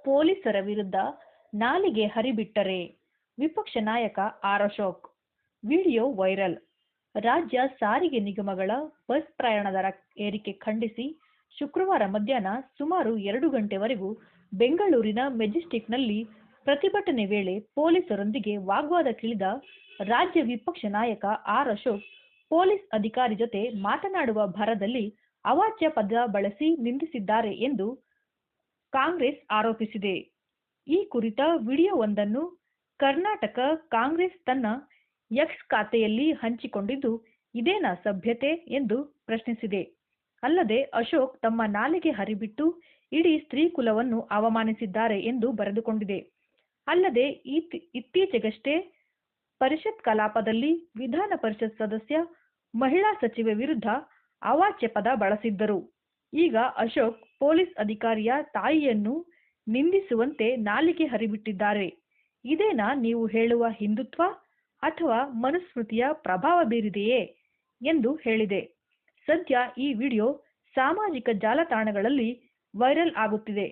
ಪೊಲೀಸರ ವಿರುದ್ಧ ನಾಲಿಗೆ ಹರಿಬಿಟ್ಟರೆ ವಿಪಕ್ಷ ನಾಯಕ ಆರ್ ಅಶೋಕ್. Video viral. ರಾಜ್ಯ ಸಾರಿಗೆ ನಿಗಮಗಳ ಬಸ್ ಪ್ರಯಾಣ ದರ ಏರಿಕೆ ಖಂಡಿಸಿ ಶುಕ್ರವಾರ ಮಧ್ಯಾಹ್ನ ಸುಮಾರು 2 ಗಂಟೆವರೆಗೂ ಬೆಂಗಳೂರಿನ ಮೆಜೆಸ್ಟಿಕ್ನಲ್ಲಿ ಪ್ರತಿಭಟನೆ ವೇಳೆ ಪೊಲೀಸರೊಂದಿಗೆ ವಾಗ್ವಾದಕ್ಕಿಳಿದ ರಾಜ್ಯ ವಿಪಕ್ಷ ನಾಯಕ ಆರ್ ಅಶೋಕ್ ಪೊಲೀಸ್ ಅಧಿಕಾರಿ ಜೊತೆ ಮಾತನಾಡುವ ಭರದಲ್ಲಿ ಅವಾಚ್ಯ ಪದ ಬಳಸಿ ನಿಂದಿಸಿದ್ದಾರೆ ಎಂದು ಕಾಂಗ್ರೆಸ್ ಆರೋಪಿಸಿದೆ. ಈ ಕುರಿತ ವಿಡಿಯೋವೊಂದನ್ನು ಕರ್ನಾಟಕ ಕಾಂಗ್ರೆಸ್ ತನ್ನ ಎಕ್ಸ್ ಖಾತೆಯಲ್ಲಿ ಹಂಚಿಕೊಂಡಿದ್ದು, ಇದೇನಾ ಸಭ್ಯತೆ ಎಂದು ಪ್ರಶ್ನಿಸಿದೆ. ಅಲ್ಲದೆ ಅಶೋಕ್ ತಮ್ಮ ನಾಲಿಗೆ ಹರಿಬಿಟ್ಟು ಇಡೀ ಸ್ತ್ರೀ ಕುಲವನ್ನು ಅವಮಾನಿಸಿದ್ದಾರೆ ಎಂದು ಬರೆದುಕೊಂಡಿದೆ. ಅಲ್ಲದೆ ಇತ್ತೀಚೆಗಷ್ಟೇ ಪರಿಷತ್ ಕಲಾಪದಲ್ಲಿ ವಿಧಾನ ಪರಿಷತ್ ಸದಸ್ಯ ಮಹಿಳಾ ಸಚಿವೆ ವಿರುದ್ಧ ಅವಾಚ್ಯ ಪದ ಬಳಸಿದ್ದರು. ಈಗ ಅಶೋಕ್ ಪೊಲೀಸ್ ಅಧಿಕಾರಿಯ ತಾಯಿಯನ್ನು ನಿಂದಿಸುವಂತೆ ನಾಲಿಗೆ ಹರಿಬಿಟ್ಟಿದ್ದಾರೆ. ಇದೇನಾ ನೀವು ಹೇಳುವ ಹಿಂದುತ್ವ ಅಥವಾ ಮನುಸ್ಮೃತಿಯ ಪ್ರಭಾವ ಬೀರಿದೆಯೇ ಎಂದು ಹೇಳಿದೆ. ಸದ್ಯ ಈ ವಿಡಿಯೋ ಸಾಮಾಜಿಕ ಜಾಲತಾಣಗಳಲ್ಲಿ ವೈರಲ್ ಆಗುತ್ತಿದೆ.